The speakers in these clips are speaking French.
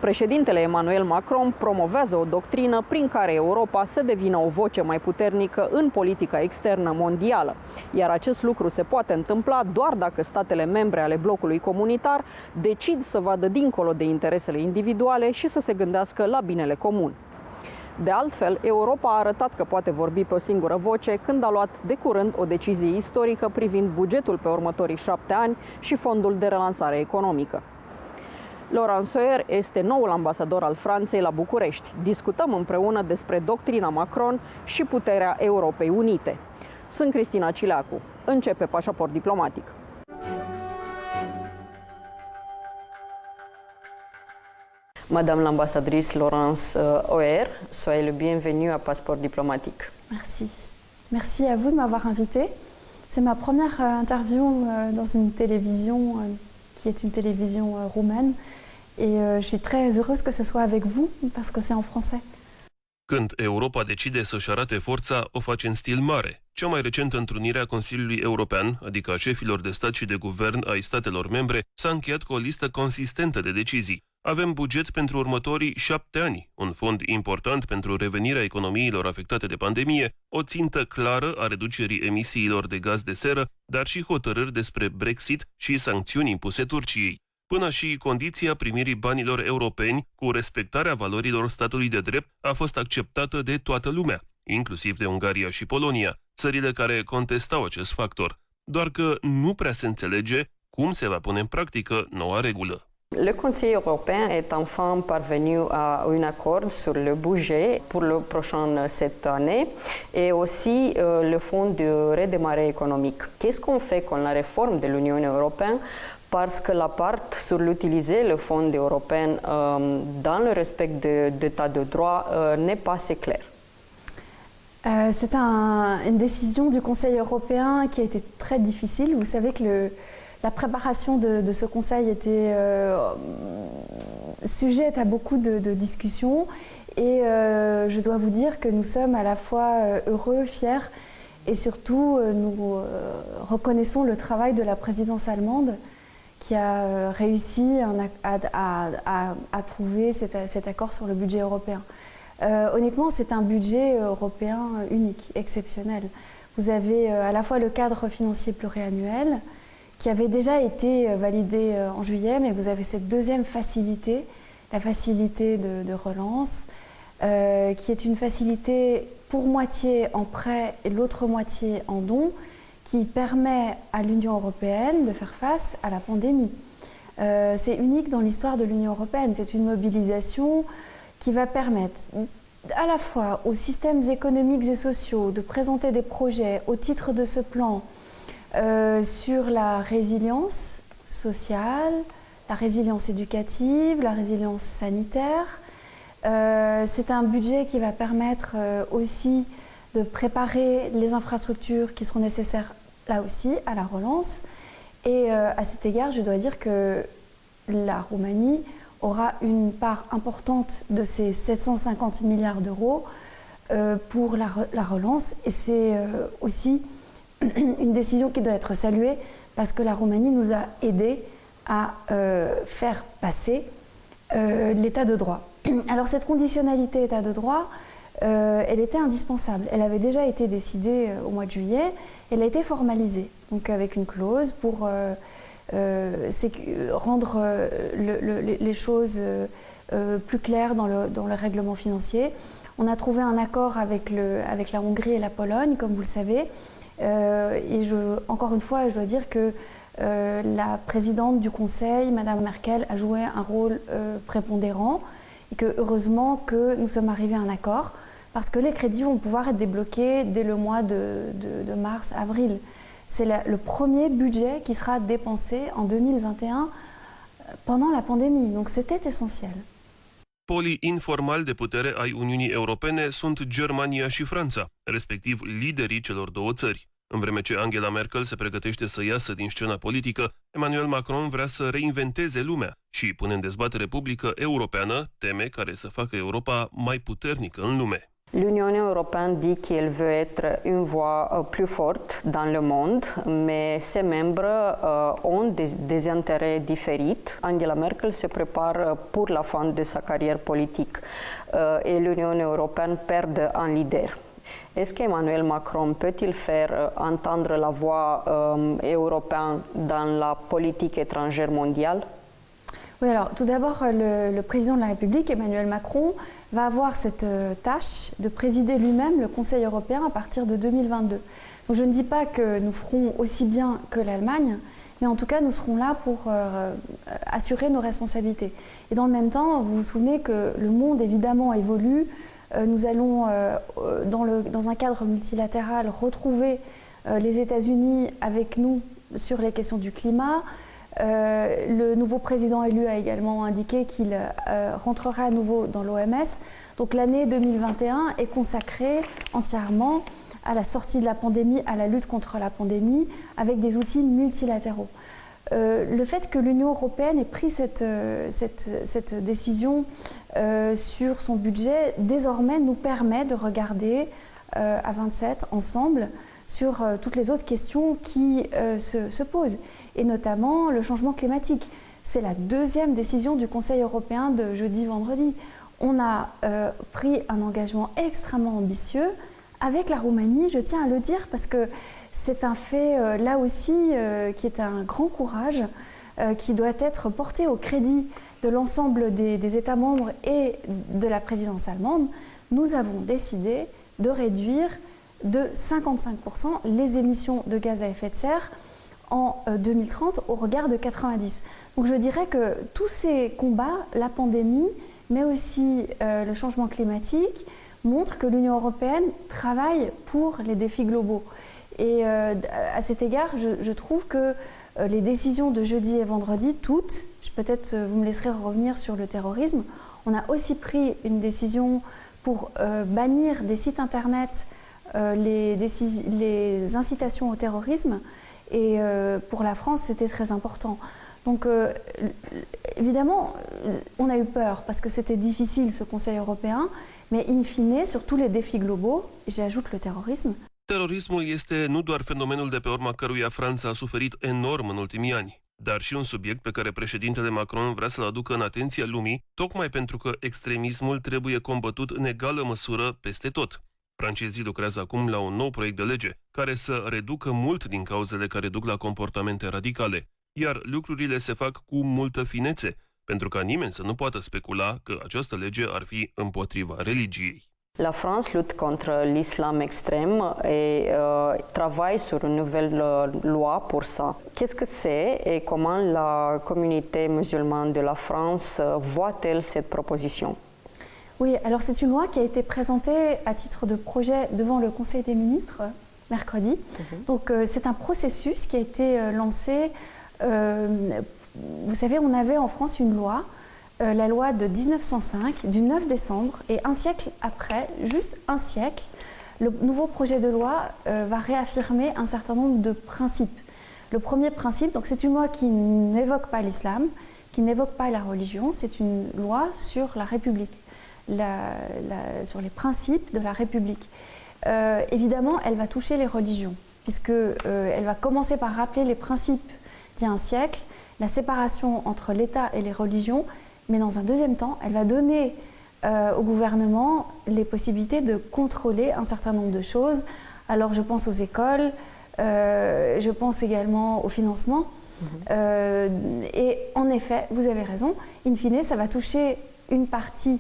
Președintele Emmanuel Macron promovează o doctrină prin care Europa să devină o voce mai puternică în politica externă mondială. Iar acest lucru se poate întâmpla doar dacă statele membre ale blocului comunitar decid să vadă dincolo de interesele individuale și să se gândească la binele comun. De altfel, Europa a arătat că poate vorbi pe o singură voce când a luat de curând o decizie istorică privind bugetul pe următorii 7 ani și fondul de relansare economică. Laurent Soyer este noul ambasador al Franței la București. Discutăm împreună despre doctrina Macron și puterea Europei Unite. Sunt Cristina Cileacu. Începe Pașaport Diplomatic. Madame l'ambassadrice Laurence Soyer, soyez le bienvenue à Passeport Diplomatique. Merci. Merci à vous de m'avoir invitée. C'est ma première interview dans une télévision qui est une télévision roumaine et je suis très heureuse que ce soit avec vous parce que c'est en français. Când Europa decide să-și arate forța, o face în stil mare. Cea mai recentă întrunire a Consiliului European, adică a șefilor de stat și de guvern ai statelor membre, s-a încheiat cu o listă consistentă de decizii. Avem buget pentru următorii 7 ani, un fond important pentru revenirea economiilor afectate de pandemie, o țintă clară a reducerii emisiilor de gaz de seră, dar și hotărâri despre Brexit și sancțiuni impuse Turciei, până și condiția primirii banilor europeni cu respectarea valorilor statului de drept a fost acceptată de toată lumea, inclusiv de Ungaria și Polonia, țările care contestau acest factor, doar că nu prea se înțelege cum se va pune în practică noua regulă. Le Conseil européen est enfin parvenu à un accord sur le budget pour le prochain 7 années et aussi le fonds de redémarrage économique. Qu'est-ce qu'on fait con la réforme de l'Union européenne parce que la part sur l'utiliser le fonds européen dans le respect de l'état de droit n'est pas assez clair. C'est une décision du Conseil européen qui a été très difficile. Vous savez que la préparation de ce conseil était sujette à beaucoup de discussions et je dois vous dire que nous sommes à la fois heureux, fiers et surtout nous reconnaissons le travail de la présidence allemande qui a réussi à trouver cet accord sur le budget européen. Honnêtement, c'est un budget européen unique, exceptionnel. Vous avez à la fois le cadre financier pluriannuel qui avait déjà été validé en juillet, mais vous avez cette deuxième facilité, la facilité de relance, qui est une facilité pour moitié en prêt et l'autre moitié en don, qui permet à l'Union européenne de faire face à la pandémie. C'est unique dans l'histoire de l'Union européenne, c'est une mobilisation qui va permettre à la fois aux systèmes économiques et sociaux de présenter des projets au titre de ce plan sur la résilience sociale, la résilience éducative, la résilience sanitaire. C'est un budget qui va permettre aussi de préparer les infrastructures qui seront nécessaires là aussi à la relance. Et à cet égard, je dois dire que la Roumanie aura une part importante de ces 750 milliards d'euros pour la relance. Et c'est aussi une décision qui doit être saluée parce que la Roumanie nous a aidés à faire passer l'état de droit. Alors cette conditionnalité état de droit, elle était indispensable. Elle avait déjà été décidée au mois de juillet, elle a été formalisée, donc avec une clause pour rendre les choses plus claires dans le règlement financier. On a trouvé un accord avec la Hongrie et la Pologne, comme vous le savez. Et encore une fois, je dois dire que la présidente du Conseil, Madame Merkel, a joué un rôle prépondérant et que heureusement que nous sommes arrivés à un accord parce que les crédits vont pouvoir être débloqués dès le mois de mars-avril. C'est le premier budget qui sera dépensé en 2021 pendant la pandémie, donc c'était essentiel. Polii informali de putere ai Uniunii Europene sunt Germania și Franța, respectiv liderii celor două țări. În vreme ce Angela Merkel se pregătește să iasă din scena politică, Emmanuel Macron vrea să reinventeze lumea și pune în dezbatere publică europeană teme care să facă Europa mai puternică în lume. L'Union européenne dit qu'elle veut être une voix plus forte dans le monde, mais ses membres ont des intérêts différents. Angela Merkel se prépare pour la fin de sa carrière politique et l'Union européenne perd un leader. Est-ce qu'Emmanuel Macron peut-il faire entendre la voix européenne dans la politique étrangère mondiale? Oui, alors tout d'abord, le président de la République, Emmanuel Macron, va avoir cette tâche de présider lui-même le Conseil européen à partir de 2022. Donc je ne dis pas que nous ferons aussi bien que l'Allemagne, mais en tout cas nous serons là pour assurer nos responsabilités. Et dans le même temps, vous vous souvenez que le monde évidemment évolue. Nous allons, dans un cadre multilatéral, retrouver les États-Unis avec nous sur les questions du climat. Le nouveau président élu a également indiqué qu'il rentrera à nouveau dans l'OMS. Donc l'année 2021 est consacrée entièrement à la sortie de la pandémie, à la lutte contre la pandémie, avec des outils multilatéraux. Le fait que l'Union européenne ait pris cette décision sur son budget, désormais nous permet de regarder à 27 ensemble sur toutes les autres questions qui se posent, et notamment le changement climatique. C'est la deuxième décision du Conseil européen de jeudi-vendredi. On a pris un engagement extrêmement ambitieux avec la Roumanie, je tiens à le dire, parce que c'est un fait, là aussi, qui est un grand courage, qui doit être porté au crédit de l'ensemble des États membres et de la présidence allemande. Nous avons décidé de réduire de 55% les émissions de gaz à effet de serre en 2030 au regard de 90. Donc je dirais que tous ces combats, la pandémie, mais aussi le changement climatique, montrent que l'Union européenne travaille pour les défis globaux. Et à cet égard, je trouve que les décisions de jeudi et vendredi, toutes, peut-être vous me laisserez revenir sur le terrorisme, on a aussi pris une décision pour bannir des sites internet les incitations au terrorisme, et pour la France c'était très important. Donc évidemment on a eu peur parce que c'était difficile ce Conseil européen, mais in fine sur tous les défis globaux, j'ajoute le terrorisme. Terorismul este nu doar fenomenul de pe urma căruia Franța a suferit enorm în ultimii ani, dar și un subiect pe care președintele Macron vrea să-l aducă în atenția lumii, tocmai pentru că extremismul trebuie combătut în egală măsură peste tot. Francezii lucrează acum la un nou proiect de lege care să reducă mult din cauzele care duc la comportamente radicale, iar lucrurile se fac cu multă finețe, pentru ca nimeni să nu poată specula că această lege ar fi împotriva religiei. La France lutte contre l'islam extrême et travaille sur une nouvelle loi pour ça. Qu'est-ce que c'est et comment la communauté musulmane de la France voit-elle cette proposition? Oui, alors c'est une loi qui a été présentée à titre de projet devant le Conseil des ministres mercredi. Donc c'est un processus qui a été lancé. Vous savez, on avait en France une loi, la loi de 1905, du 9 décembre, et un siècle après, juste un siècle, le nouveau projet de loi va réaffirmer un certain nombre de principes. Le premier principe, donc c'est une loi qui n'évoque pas l'islam, qui n'évoque pas la religion, c'est une loi sur la République, sur les principes de la République. Évidemment, elle va toucher les religions, puisqu'elle va commencer par rappeler les principes d'il y a un siècle, la séparation entre l'État et les religions, mais dans un deuxième temps, elle va donner au gouvernement les possibilités de contrôler un certain nombre de choses. Alors je pense aux écoles, je pense également au financement. Et en effet, vous avez raison, in fine, ça va toucher une partie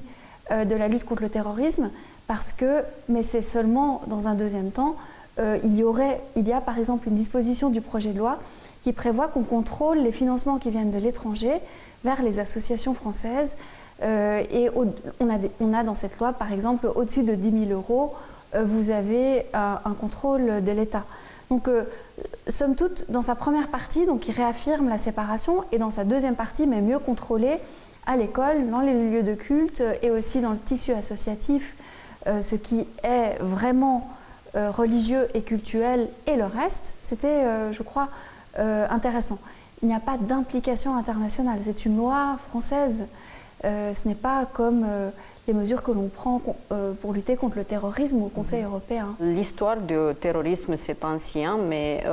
de la lutte contre le terrorisme, parce que, mais c'est seulement dans un deuxième temps, il y a par exemple une disposition du projet de loi qui prévoit qu'on contrôle les financements qui viennent de l'étranger vers les associations françaises. Et on a dans cette loi, par exemple, au-dessus de 10 000 €, vous avez un contrôle de l'État. Donc, somme toute, dans sa première partie, donc, il réaffirme la séparation, et dans sa deuxième partie, mais mieux contrôler à l'école, dans les lieux de culte et aussi dans le tissu associatif, ce qui est vraiment religieux et cultuel, et le reste, c'était, je crois, intéressant. Il n'y a pas d'implication internationale, c'est une loi française Ce n'est pas comme les mesures que l'on prend pour lutter contre le terrorisme au Conseil européen. L'histoire du terrorisme, c'est ancien, mais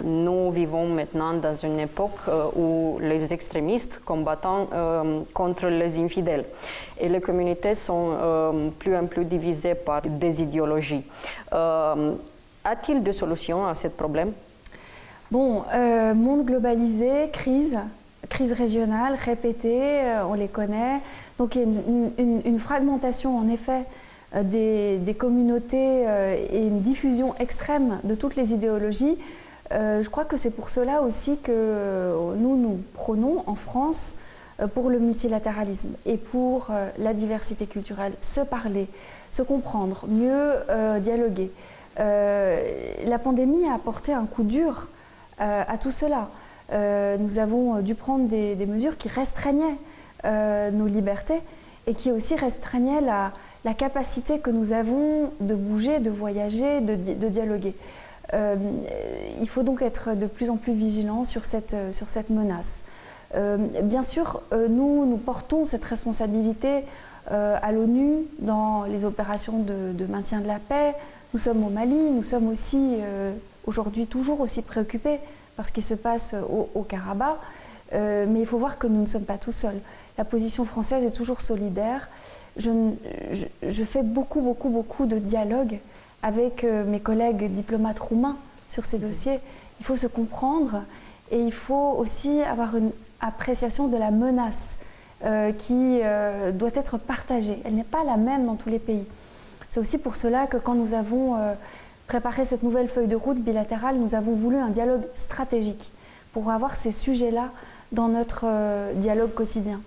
nous vivons maintenant dans une époque où les extrémistes combattent contre les infidèles. Et les communautés sont plus en plus divisées par des idéologies. A-t-il des solutions à ce problème? Bon, monde globalisé, crise régionale répétée, on les connaît. Donc il y a une fragmentation en effet des communautés et une diffusion extrême de toutes les idéologies. Je crois que c'est pour cela aussi que nous prônons en France pour le multilatéralisme et pour la diversité culturelle, se parler, se comprendre, mieux dialoguer. La pandémie a apporté un coup dur à tout cela. Nous avons dû prendre des mesures qui restreignaient nos libertés et qui aussi restreignaient la capacité que nous avons de bouger, de voyager, de dialoguer. Il faut donc être de plus en plus vigilants sur cette menace. Bien sûr, nous portons cette responsabilité à l'ONU dans les opérations de maintien de la paix. Nous sommes au Mali, nous sommes aussi aujourd'hui toujours aussi préoccupés par ce qui se passe au Karabakh. Mais il faut voir que nous ne sommes pas tout seuls. La position française est toujours solidaire. Je fais beaucoup de dialogue avec mes collègues diplomates roumains sur ces dossiers. Il faut se comprendre et il faut aussi avoir une appréciation de la menace qui doit être partagée. Elle n'est pas la même dans tous les pays. C'est aussi pour cela que quand nous avons préparé cette nouvelle feuille de route bilatérale, nous avons voulu un dialogue stratégique pour avoir ces sujets-là dans notre dialogue quotidien.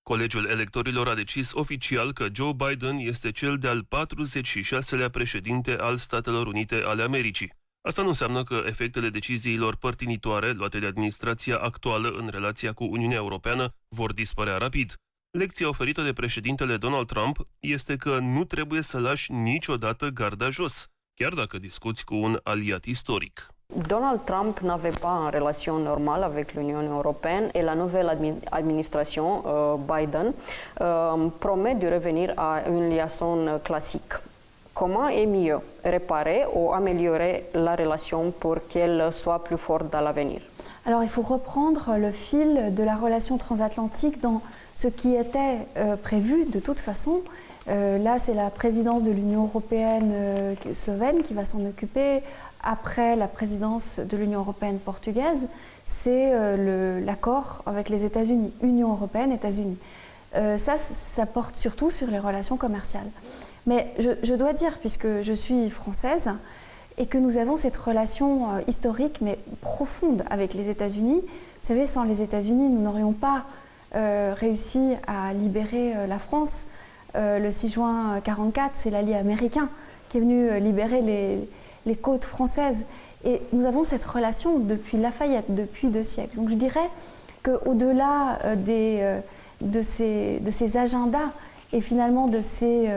Colegiul Electorilor a decis oficial că Joe Biden este cel de-al 46-lea președinte al Statelor Unite ale Americii. Asta nu înseamnă că efectele deciziilor părtinitoare luate de administrația actuală în relația cu Uniunea Europeană vor dispărea rapid. Lecția oferită de președintele Donald Trump este că nu trebuie să lași niciodată garda jos, chiar dacă discuți cu un aliat istoric. Donald Trump n'avait pas une relation normale avec l'Union européenne et la nouvelle administration Biden promet de revenir à une liaison classique. Comment est mieux réparer ou améliorer la relation pour qu'elle soit plus forte dans l'avenir? Alors il faut reprendre le fil de la relation transatlantique dans ce qui était prévu de toute façon. Là, c'est la présidence de l'Union européenne slovène qui va s'en occuper. Après la présidence de l'Union européenne portugaise, c'est l'accord avec les États-Unis, Union européenne, États-Unis. Ça porte surtout sur les relations commerciales. Mais je dois dire, puisque je suis française, et que nous avons cette relation historique mais profonde avec les États-Unis. Vous savez, sans les États-Unis, nous n'aurions pas réussi à libérer la France. Le 6 juin 1944, c'est l'allié américain qui est venu libérer les côtes françaises. Et nous avons cette relation depuis Lafayette, depuis 2 siècles. Donc je dirais qu'au-delà de ces agendas et finalement de ces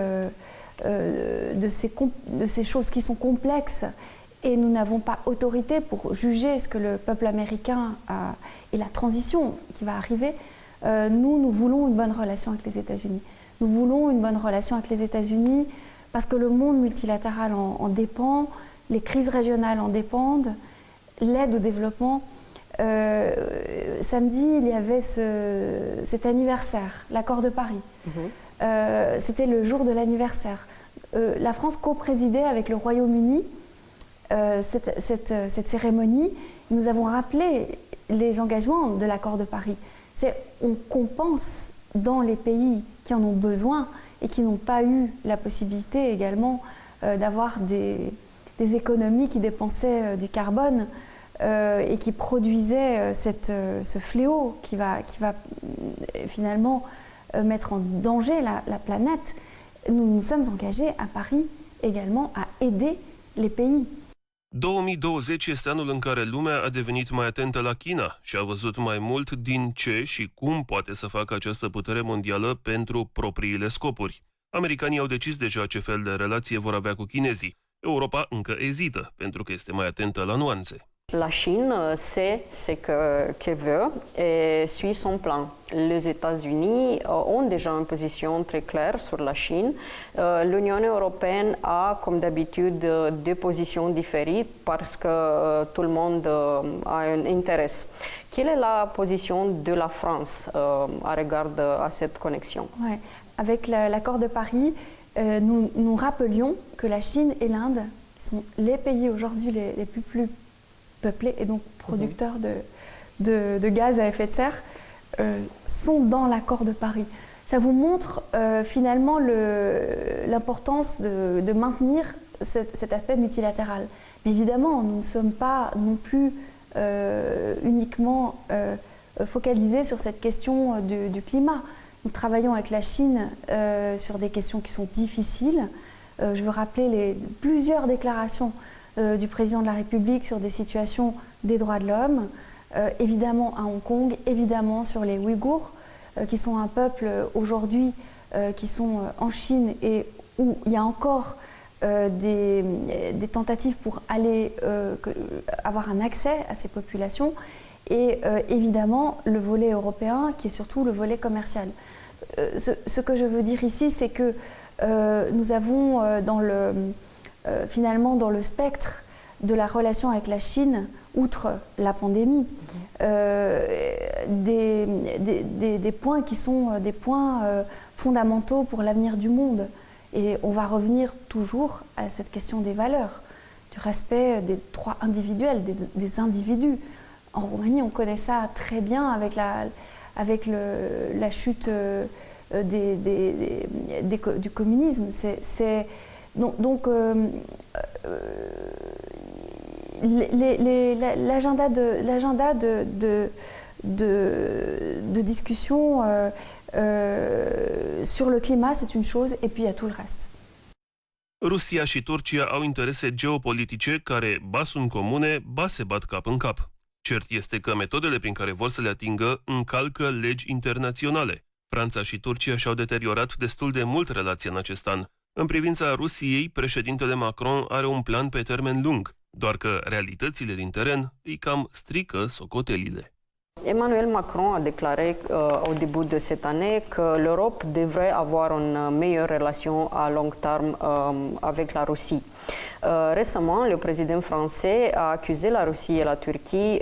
choses qui sont complexes, et nous n'avons pas autorité pour juger ce que le peuple américain a, et la transition qui va arriver, nous voulons une bonne relation avec les États-Unis. Nous voulons une bonne relation avec les États-Unis parce que le monde multilatéral en dépend, les crises régionales en dépendent, l'aide au développement. Samedi, il y avait cet anniversaire, l'accord de Paris. C'était le jour de l'anniversaire. La France co-présidait avec le Royaume-Uni cette cérémonie. Nous avons rappelé les engagements de l'accord de Paris. On compense dans les pays qui en ont besoin et qui n'ont pas eu la possibilité également d'avoir des économies qui dépensaient du carbone et qui produisaient ce fléau qui va finalement mettre en danger la planète. Nous nous sommes engagés à Paris également à aider les pays. 2020 este anul în care lumea a devenit mai atentă la China și a văzut mai mult din ce și cum poate să facă această putere mondială pentru propriile scopuri. Americanii au decis deja ce fel de relație vor avea cu chinezii. Europa încă ezită, pentru că este mai atentă la nuanțe. La Chine sait ce qu'elle veut et suit son plan. Les États-Unis ont déjà une position très claire sur la Chine. L'Union européenne a, comme d'habitude, deux positions différentes parce que tout le monde a un intérêt. Quelle est la position de la France à regard à cette connexion? Ouais. Avec l'accord de Paris, nous rappelions que la Chine et l'Inde, qui sont les pays aujourd'hui les plus peuplés et donc producteurs de gaz à effet de serre, sont dans l'accord de Paris. Ça vous montre finalement l'importance de maintenir cet aspect multilatéral. Mais évidemment, nous ne sommes pas non plus uniquement focalisés sur cette question du climat. Nous travaillons avec la Chine sur des questions qui sont difficiles. Je veux rappeler plusieurs déclarations du président de la République sur des situations des droits de l'homme, évidemment à Hong Kong, évidemment sur les Ouïghours, qui sont un peuple aujourd'hui qui sont en Chine et où il y a encore des tentatives pour aller avoir un accès à ces populations, et évidemment le volet européen qui est surtout le volet commercial. Ce que je veux dire ici, c'est que nous avons finalement dans le spectre de la relation avec la Chine, outre la pandémie, des points qui sont des points fondamentaux pour l'avenir du monde. Et on va revenir toujours à cette question des valeurs, du respect des droits individuels, des individus. En Roumanie, on connaît ça très bien avec la chute du communisme. L'agenda de discussion sur le climat, c'est une chose, et puis il y a tout le reste. Rusia și Turcia au interese geopolitice care ba sunt comune, ba se bat cap în cap. Cert este că metodele prin care vor să le atingă încalcă legi internaționale. Franța și Turcia și-au deteriorat destul de mult relația în acest an. În privința Rusiei, președintele Macron are un plan pe termen lung, doar că realitățile din teren îi cam strică socotelile. Emmanuel Macron a déclaré au début de cette année que l'Europe devrait avoir une meilleure relation à long terme avec la Russie. Récemment, le président français a accusé la Russie et la Turquie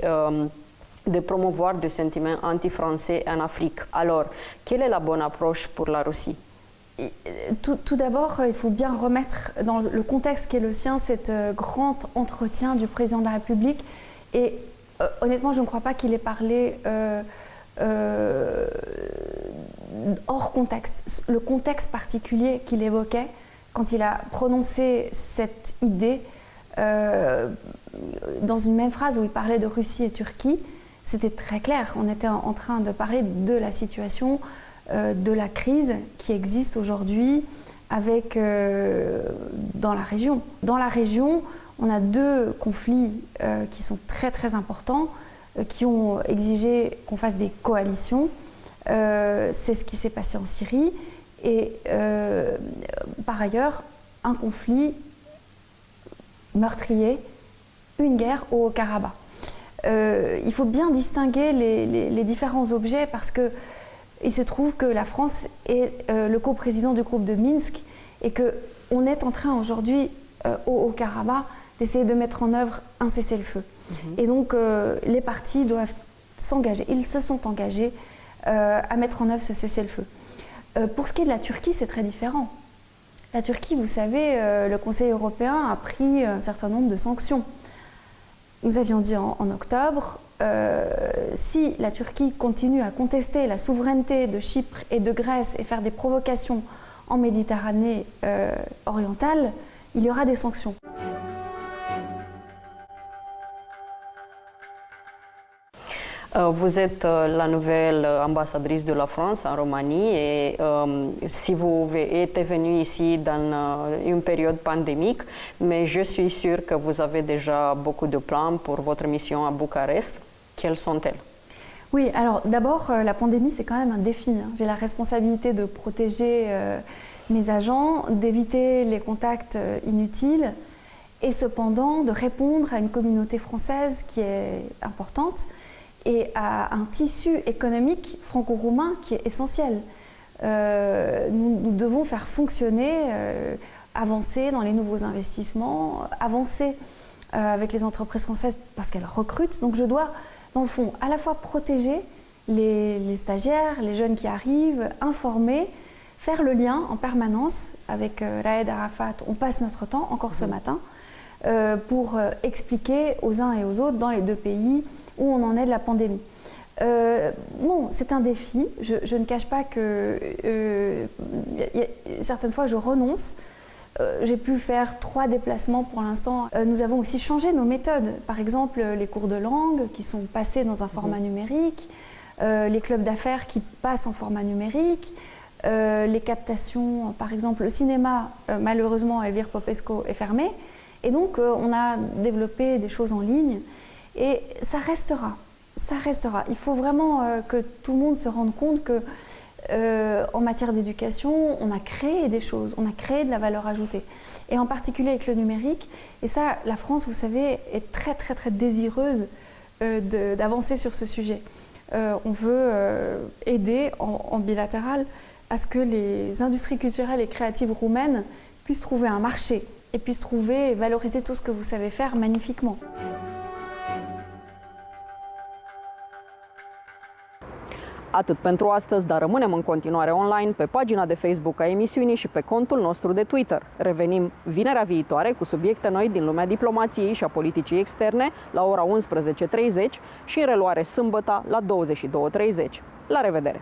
de promouvoir des sentiments anti-français en Afrique. Alors, quelle est la bonne approche pour la Russie? Tout d'abord, il faut bien remettre dans le contexte qui est le sien cet grand entretien du président de la République. Et honnêtement, je ne crois pas qu'il ait parlé hors contexte. Le contexte particulier qu'il évoquait quand il a prononcé cette idée dans une même phrase où il parlait de Russie et Turquie, c'était très clair. On était en train de parler de la situation, de la crise qui existe aujourd'hui dans la région. Dans la région, on a deux conflits qui sont très très importants, qui ont exigé qu'on fasse des coalitions. C'est ce qui s'est passé en Syrie. Et par ailleurs, un conflit meurtrier, une guerre au Haut-Karabakh. Il faut bien distinguer les différents objets parce qu'il se trouve que la France est le coprésident du groupe de Minsk et qu'on est en train aujourd'hui au Haut-Karabakh d'essayer de mettre en œuvre un cessez-le-feu. Et donc les parties doivent s'engager, ils se sont engagés à mettre en œuvre ce cessez-le-feu. Pour ce qui est de la Turquie, c'est très différent. La Turquie, vous savez, le Conseil européen a pris un certain nombre de sanctions. Nous avions dit en octobre, si la Turquie continue à contester la souveraineté de Chypre et de Grèce et faire des provocations en Méditerranée orientale, il y aura des sanctions. Vous êtes la nouvelle ambassadrice de la France en Roumanie et si vous êtes venue ici dans une période pandémique, mais je suis sûre que vous avez déjà beaucoup de plans pour votre mission à Bucarest. Quelles sont-elles? Oui, alors d'abord, la pandémie, c'est quand même un défi. J'ai la responsabilité de protéger mes agents, d'éviter les contacts inutiles et cependant de répondre à une communauté française qui est importante et à un tissu économique franco-roumain qui est essentiel. Nous devons faire fonctionner, avancer dans les nouveaux investissements, avancer avec les entreprises françaises parce qu'elles recrutent. Donc je dois, dans le fond, à la fois protéger les stagiaires, les jeunes qui arrivent, informer, faire le lien en permanence avec Raed Arafat. On passe notre temps, encore ce matin, pour expliquer aux uns et aux autres dans les deux pays où on en est de la pandémie. Bon, c'est un défi. Je ne cache pas que certaines fois je renonce. J'ai pu faire 3 déplacements pour l'instant. Nous avons aussi changé nos méthodes. Par exemple, les cours de langue qui sont passés dans un format numérique, les clubs d'affaires qui passent en format numérique, les captations, par exemple, le cinéma, malheureusement, Elvire Popescu est fermé. Et donc, on a développé des choses en ligne. Et ça restera. Ça restera. Il faut vraiment que tout le monde se rende compte que en matière d'éducation, on a créé des choses, on a créé de la valeur ajoutée. Et en particulier avec le numérique. Et ça, la France, vous savez, est très, très, très désireuse d'avancer sur ce sujet. On veut aider en bilatéral à ce que les industries culturelles et créatives roumaines puissent trouver un marché et puissent trouver et valoriser tout ce que vous savez faire magnifiquement. Atât pentru astăzi, dar rămânem în continuare online pe pagina de Facebook a emisiunii și pe contul nostru de Twitter. Revenim vinerea viitoare cu subiecte noi din lumea diplomației și a politicii externe la ora 11:30 și în reluare sâmbătă la 22:30. La revedere!